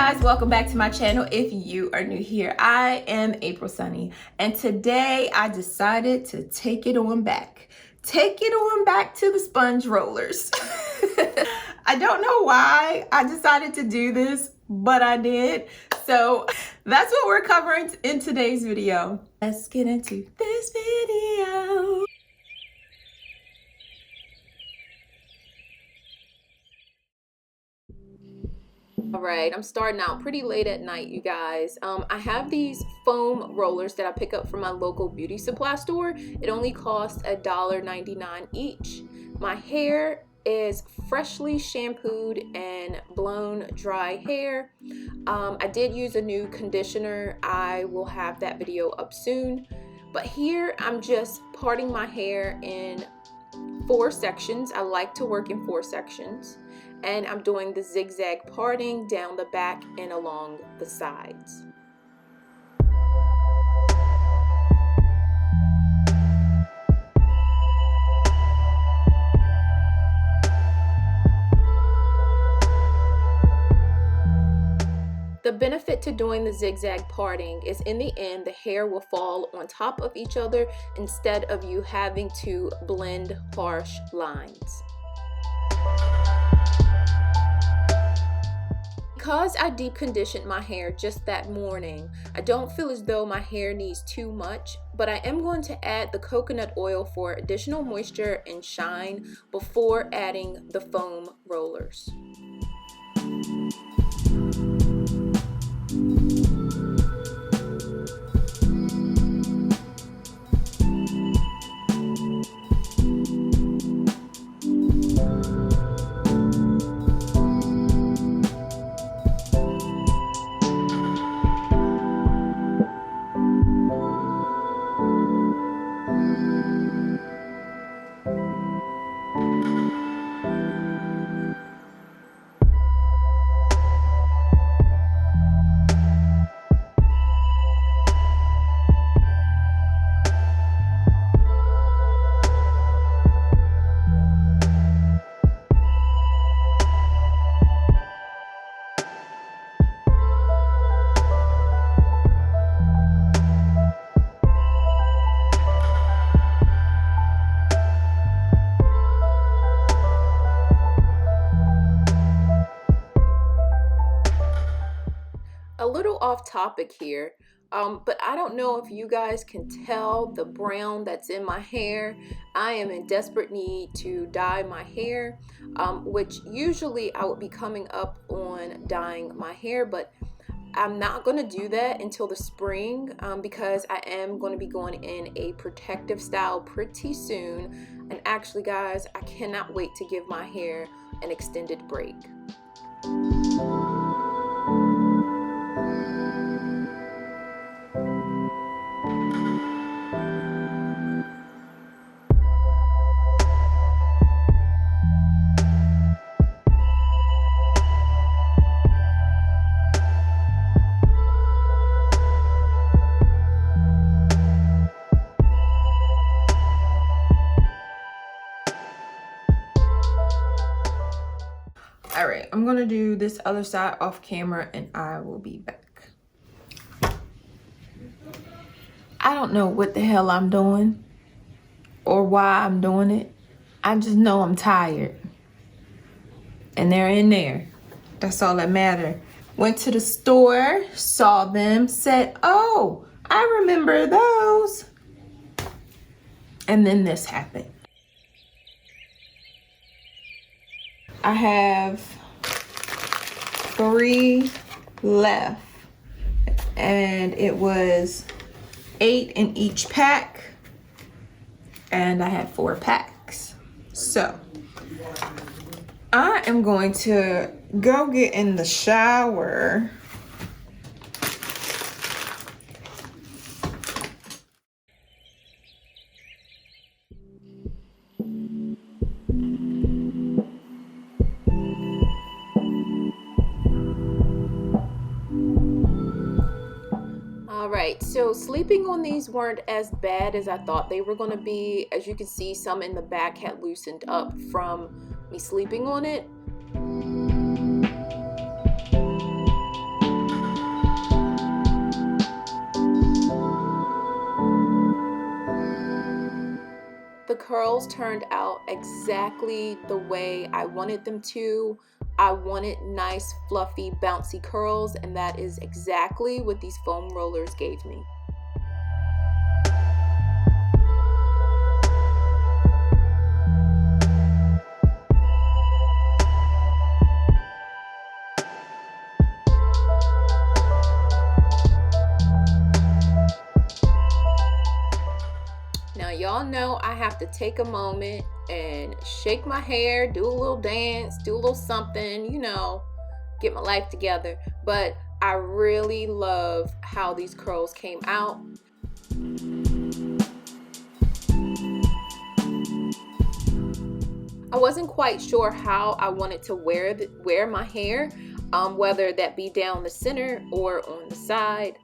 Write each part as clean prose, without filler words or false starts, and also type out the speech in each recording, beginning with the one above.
guys, welcome back to my channel. If you are new here, I am April Sunny, and today I decided to take it on back to the sponge rollers. I don't know why I decided to do this, but I did. So that's what we're covering in today's video. Let's get into this video. All right, I'm starting out pretty late at night, you guys. I have these foam rollers that I pick up from my local beauty supply store. It only costs $1.99 each. My hair is freshly shampooed and blown dry hair. I did use a new conditioner. I will have that video up soon. But here I'm just parting my hair in 4 sections. I like to work in 4 sections. And I'm doing the zigzag parting down the back and along the sides. The benefit to doing the zigzag parting is in the end, the hair will fall on top of each other instead of you having to blend harsh lines. Because I deep conditioned my hair just that morning, I don't feel as though my hair needs too much, but I am going to add the coconut oil for additional moisture and shine before adding the foam rollers. A little off topic here, but I don't know if you guys can tell the brown that's in my hair. I am in desperate need to dye my hair, which usually I would be coming up on dyeing my hair, but I'm not going to do that until the spring because I am going to be going in a protective style pretty soon. And actually, guys, I cannot wait to give my hair an extended break. All right, I'm gonna do this other side off camera and I will be back. I don't know what the hell I'm doing or why I'm doing it. I just know I'm tired. And they're in there. That's all that matters. Went to the store, saw them, said, oh, I remember those. And then this happened. I have 3 left, and it was 8 in each pack, and I had 4 packs. So I am going to go get in the shower. Alright, so sleeping on these weren't as bad as I thought they were going to be. As you can see, some in the back had loosened up from me sleeping on it. The curls turned out exactly the way I wanted them to. I wanted nice, fluffy, bouncy curls, and that is exactly what these foam rollers gave me. Now y'all know I have to take a moment and shake my hair, do a little dance, do a little something, you know, get my life together. But I really love how these curls came out. I wasn't quite sure how I wanted to wear my hair, whether that be down the center or on the side.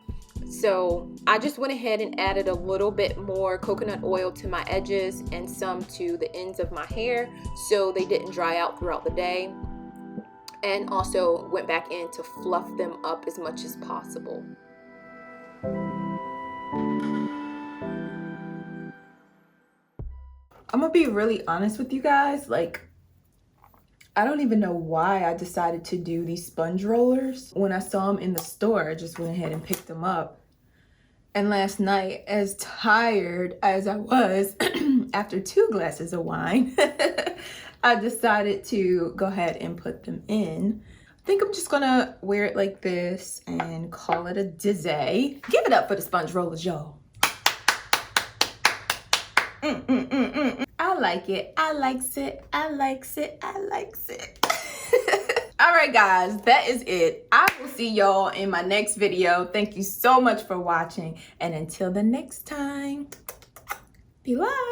So I just went ahead and added a little bit more coconut oil to my edges and some to the ends of my hair so they didn't dry out throughout the day. And also went back in to fluff them up as much as possible. I'm gonna be really honest with you guys, like, I don't even know why I decided to do these sponge rollers. When I saw them in the store, I just went ahead and picked them up. And last night, as tired as I was after 2 glasses of wine, I decided to go ahead and put them in. I think I'm just gonna wear it like this and call it a day. Give it up for the sponge rollers, y'all. I like it. I likes it. I likes it. I likes it. All right, guys, that is it. I will see y'all in my next video. Thank you so much for watching. And until the next time, be live.